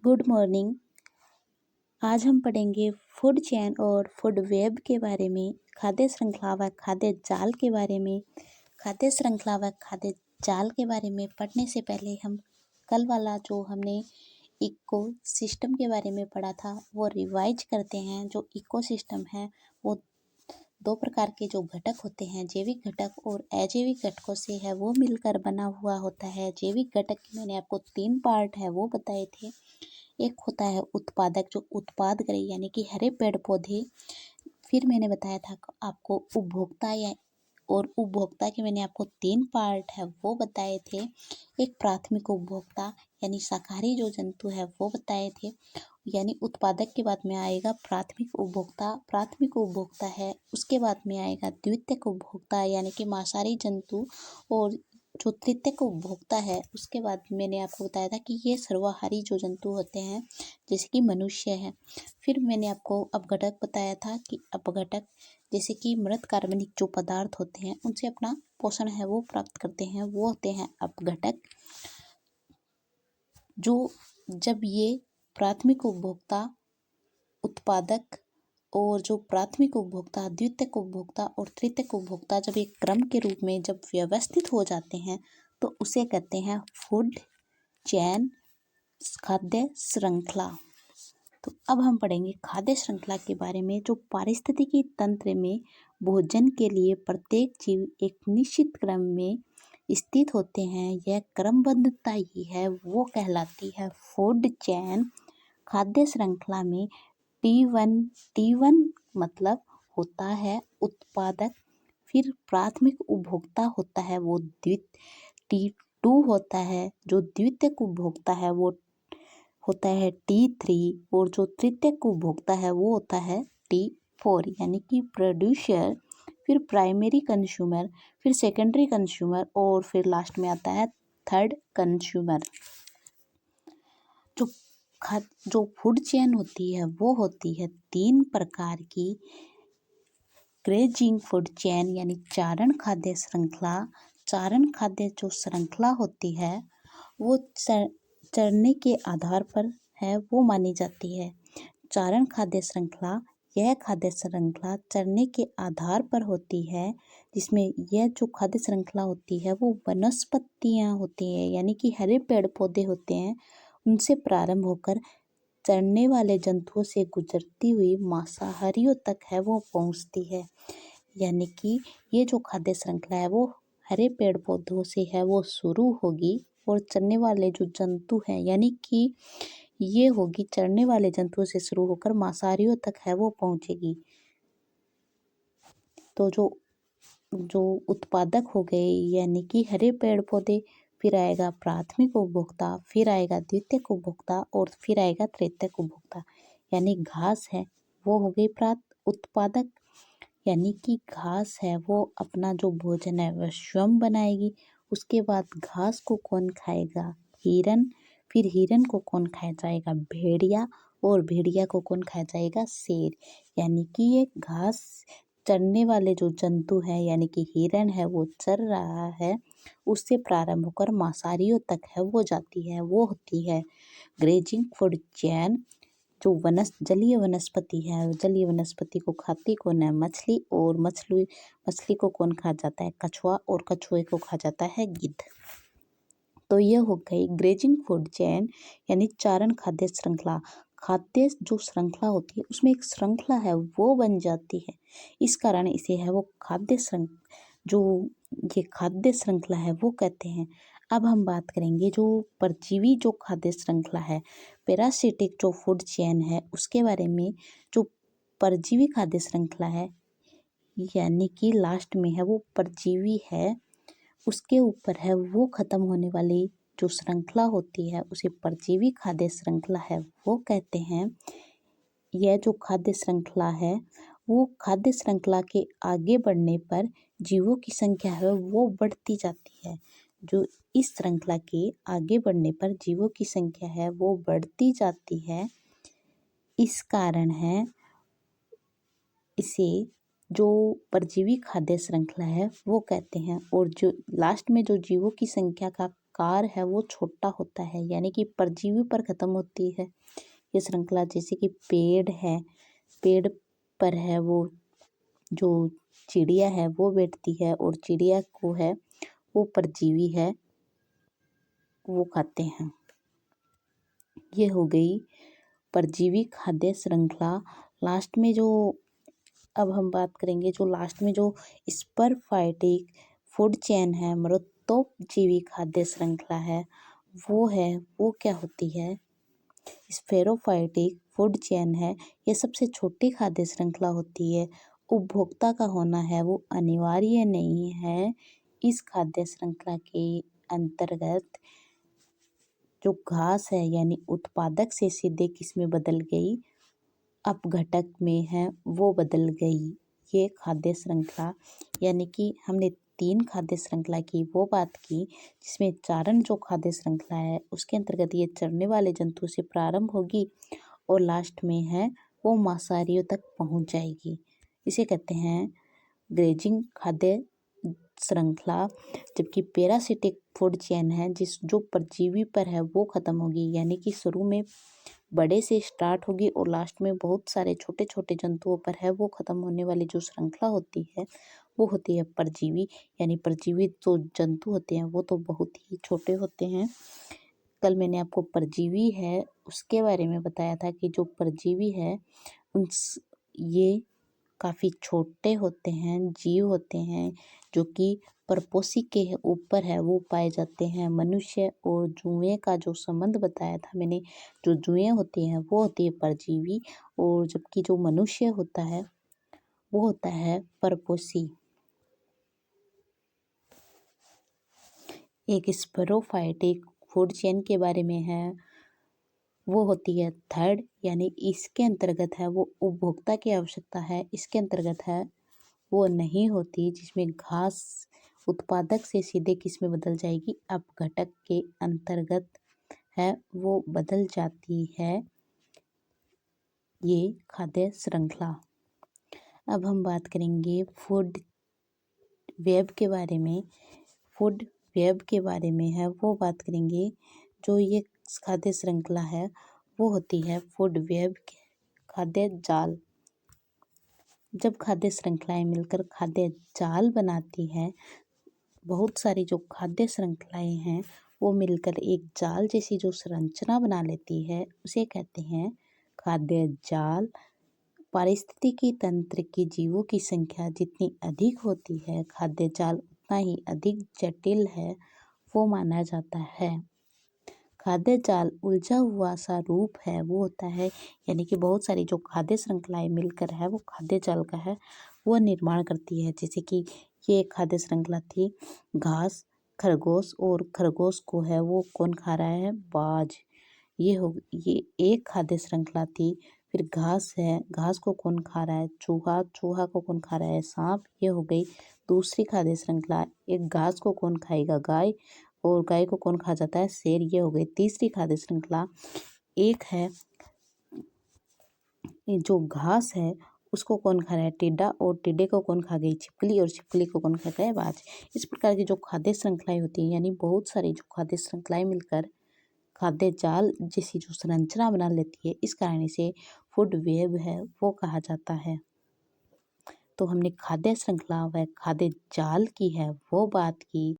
Good morning. आज हम पढ़ेंगे फूड चेन और फूड वेब के बारे में, खाद्य श्रृंखला व खाद्य जाल के बारे में। खाद्य श्रृंखला व खाद्य जाल के बारे में पढ़ने से पहले हम कल वाला जो हमने इको सिस्टम के बारे में पढ़ा था वो रिवाइज करते हैं। जो इको सिस्टम है वो दो प्रकार के जो घटक होते हैं, जैविक घटक और अजैविक घटकों से है वो मिलकर बना हुआ होता है। जैविक घटक के मैंने आपको 3 पार्ट है वो बताए थे। एक होता है उत्पादक, जो उत्पाद करे यानी कि हरे पेड़ पौधे। फिर मैंने बताया था आपको उपभोक्ता और उपभोक्ता के मैंने आपको 3 पार्ट है वो बताए थे। एक प्राथमिक उपभोक्ता यानी शाकाहारी जो जंतु है वो बताए थे। यानी उत्पादक के बाद में आएगा प्राथमिक उपभोक्ता। प्राथमिक उपभोक्ता है, उसके बाद में आएगा द्वितीयक उपभोक्ता यानी कि मांसाहारी जंतु। और जो तृतीयक उपभोक्ता है उसके बाद मैंने आपको बताया था कि ये सर्वाहारी जो जंतु होते हैं जैसे कि मनुष्य है। फिर मैंने आपको अपघटक बताया था कि अपघटक जैसे कि मृत कार्बनिक जो पदार्थ होते हैं उनसे अपना पोषण है वो प्राप्त करते हैं, वो होते हैं अपघटक। जो जब ये प्राथमिक उपभोक्ता, उत्पादक और जो प्राथमिक उपभोक्ता, द्वितीयक उपभोक्ता और तृतीयक उपभोक्ता जब एक क्रम के रूप में जब व्यवस्थित हो जाते हैं तो उसे कहते हैं फूड चेन, खाद्य श्रृंखला। तो अब हम पढ़ेंगे खाद्य श्रृंखला के बारे में। जो पारिस्थितिकी तंत्र में भोजन के लिए प्रत्येक जीव एक निश्चित क्रम में स्थित होते हैं, यह क्रमबद्धता ही है वो कहलाती है फूड चेन। खाद्य श्रृंखला में T1 मतलब होता है उत्पादक, फिर प्राथमिक उपभोक्ता होता है वो T2 होता है, जो द्वितीयक उपभोक्ता है वो होता है T3 और जो तृतीयक उपभोक्ता है वो होता है T4 यानी कि प्रोड्यूसर। फिर प्राइमरी कंज्यूमर, फिर सेकेंडरी कंज्यूमर और फिर लास्ट में आता है थर्ड कंज्यूमर। जो फूड चेन होती है वो होती है 3 प्रकार की। ग्रेजिंग फूड चेन यानी चारण खाद्य श्रृंखला। चारण खाद्य जो श्रृंखला होती है वो चरने के आधार पर है वो मानी जाती है। चारण खाद्य श्रृंखला, यह खाद्य श्रृंखला चरने के आधार पर होती है, जिसमें यह जो खाद्य श्रृंखला होती है वो वनस्पतियाँ होती हैं यानी कि हरे पेड़ पौधे होते हैं, उनसे प्रारंभ होकर चरने वाले जंतुओं से गुजरती हुई मांसाहारियों तक है वो पहुंचती है। यानी कि ये जो खाद्य श्रृंखला है वो हरे पेड़ पौधों से है वो शुरू होगी और चरने वाले जो जंतु हैं यानी कि ये होगी चरने वाले जंतुओं से शुरू होकर मांसाहारियों तक है वो पहुंचेगी। तो जो उत्पादक हो गए यानी कि हरे पेड़ पौधे, फिर आएगा प्राथमिक उपभोक्ता, फिर आएगा द्वितीयक उपभोक्ता और फिर आएगा तृतीयक उपभोक्ता। यानी घास है वो हो गई उत्पादक, यानी कि घास है वो अपना जो भोजन है वह स्वयं बनाएगी। उसके बाद घास को कौन खाएगा? हिरन। फिर हिरन को कौन खाया जाएगा? भेड़िया। और भेड़िया को कौन खाया जाएगा? शेर। यानी कि ये घास चरने वाले जो जंतु हैं यानी कि हिरन है वो चर रहा है, उससे प्रारंभ होकर मांसाहारियों तक है वो जाती है, वो होती है ग्रेजिंग फूड चेन। जो जलीय वनस्पति है, जलीय वनस्पति को खाती कौन है? मछली। और मछली को कौन खा जाता है? कछुआ। और कछुए को खा जाता है गिद्ध। तो यह हो गई ग्रेजिंग फूड चेन यानी चारण खाद्य श्रृंखला। खाद्य जो श्रृंखला होती है उसमें एक श्रृंखला है वो बन जाती है, इस कारण इसे है वो जो ये खाद्य श्रृंखला है वो कहते हैं। अब हम बात करेंगे जो परजीवी जो खाद्य श्रृंखला है, पैरासिटिक जो फूड चेन है उसके बारे में। जो परजीवी खाद्य श्रृंखला है यानी कि लास्ट में है वो परजीवी है, उसके ऊपर है वो खत्म होने वाली जो श्रृंखला होती है उसे परजीवी खाद्य श्रृंखला है वो कहते हैं। यह जो खाद्य श्रृंखला है वो खाद्य श्रृंखला के आगे बढ़ने पर जीवों की संख्या है वो बढ़ती जाती है। जो इस श्रृंखला के आगे बढ़ने पर जीवों की संख्या है वो बढ़ती जाती है, इस कारण है इसे जो परजीवी खाद्य श्रृंखला है वो कहते हैं। और जो लास्ट में जो जीवों की संख्या का आकार है वो छोटा होता है, यानी कि परजीवी पर खत्म होती है ये श्रृंखला। जैसे कि पेड़ है, पेड़ पर है वो जो चिड़िया है वो बैठती है, और चिड़िया को है वो परजीवी है वो खाते हैं। ये हो गई परजीवी खाद्य श्रृंखला। लास्ट में जो अब हम बात करेंगे, जो लास्ट में जो स्परफाइटिक फूड चेन है, मृतोपजीवी खाद्य श्रृंखला है, वो क्या होती है? स्फेरोफाइटिक फूड चेन है, ये सबसे छोटी खाद्य श्रृंखला होती है। उपभोक्ता का होना है वो अनिवार्य नहीं है। इस खाद्य श्रृंखला के अंतर्गत जो घास है यानी उत्पादक से सीधे किसमें बदल गई, अपघटक में है वो बदल गई ये खाद्य श्रृंखला। यानी कि हमने 3 खाद्य श्रृंखला की वो बात की, जिसमें चारण जो खाद्य श्रृंखला है उसके अंतर्गत ये चरने वाले जंतु से प्रारंभ होगी और लास्ट में है वो मांसाहारियों तक पहुंच जाएगी। इसे कहते हैं ग्रेजिंग खाद्य श्रृंखला। जबकि पैरासिटिक फूड चेन है जो परजीवी पर है वो खत्म होगी, यानी कि शुरू में बड़े से स्टार्ट होगी और लास्ट में बहुत सारे छोटे छोटे जंतुओं पर है वो खत्म होने वाली जो श्रृंखला होती है वो होती है परजीवी। यानी परजीवी जो जंतु होते हैं वो तो बहुत ही छोटे होते हैं। कल मैंने आपको परजीवी है उसके बारे में बताया था कि जो परजीवी है ये काफ़ी छोटे होते हैं, जीव होते हैं जो कि परपोषी के ऊपर है वो पाए जाते हैं। मनुष्य और जुएं का जो संबंध बताया था मैंने, जो जुएं होती हैं वो होती है परजीवी, और जबकि जो मनुष्य होता है वो होता है परपोषी। एक स्पोरोफाइटिक फूड चेन के बारे में है, वो होती है थर्ड, यानी इसके अंतर्गत है वो उपभोक्ता की आवश्यकता है, इसके अंतर्गत है वो नहीं होती। जिसमें घास उत्पादक से सीधे किस में बदल जाएगी, अपघटक के अंतर्गत है वो बदल जाती है ये खाद्य श्रृंखला। अब हम बात करेंगे फूड वेब के बारे में। फूड वेब के बारे में है वो बात करेंगे। जो ये खाद्य श्रृंखला है वो होती है फूड वेब, खाद्य जाल। जब खाद्य श्रृंखलाएं मिलकर खाद्य जाल बनाती हैं, बहुत सारी जो खाद्य श्रृंखलाएं हैं वो मिलकर एक जाल जैसी जो संरचना बना लेती है उसे कहते हैं खाद्य जाल। पारिस्थितिकी तंत्र के जीवों की संख्या जितनी अधिक होती है, खाद्य जाल उतना ही अधिक जटिल है वो माना जाता है। खाद्य जाल उलझा हुआ सा रूप है वो होता है, यानी कि बहुत सारी जो खाद्य श्रृंखलाएं मिलकर है वो खाद्य जाल का है वो निर्माण करती है। जैसे कि ये एक खाद्य श्रृंखला थी घास खरगोश, और खरगोश को है वो कौन खा रहा है, बाज। ये एक खाद्य श्रृंखला थी। फिर घास है, घास को कौन खा रहा है, चूहा, चूहा को कौन खा रहा है, सांप। ये हो गई दूसरी खाद्य श्रृंखला। एक घास को कौन खाएगा, गाय, और गाय को कौन खा जाता है, शेर। ये हो गई तीसरी खाद्य श्रृंखला। एक है जो घास है उसको कौन खा रहा है, टिड्डा, और टिड्डे को कौन खा गई, छिपकली, और छिपकली को कौन खा गया, बाज। इस प्रकार की जो खाद्य श्रृंखलाएं होती हैं, यानी बहुत सारी जो खाद्य श्रृंखलाएं मिलकर खाद्य जाल जैसी जो संरचना बना लेती है, इस कारण इसे फूड वेब है वो कहा जाता है। तो हमने खाद्य श्रृंखला व खाद्य जाल की है वो बात की।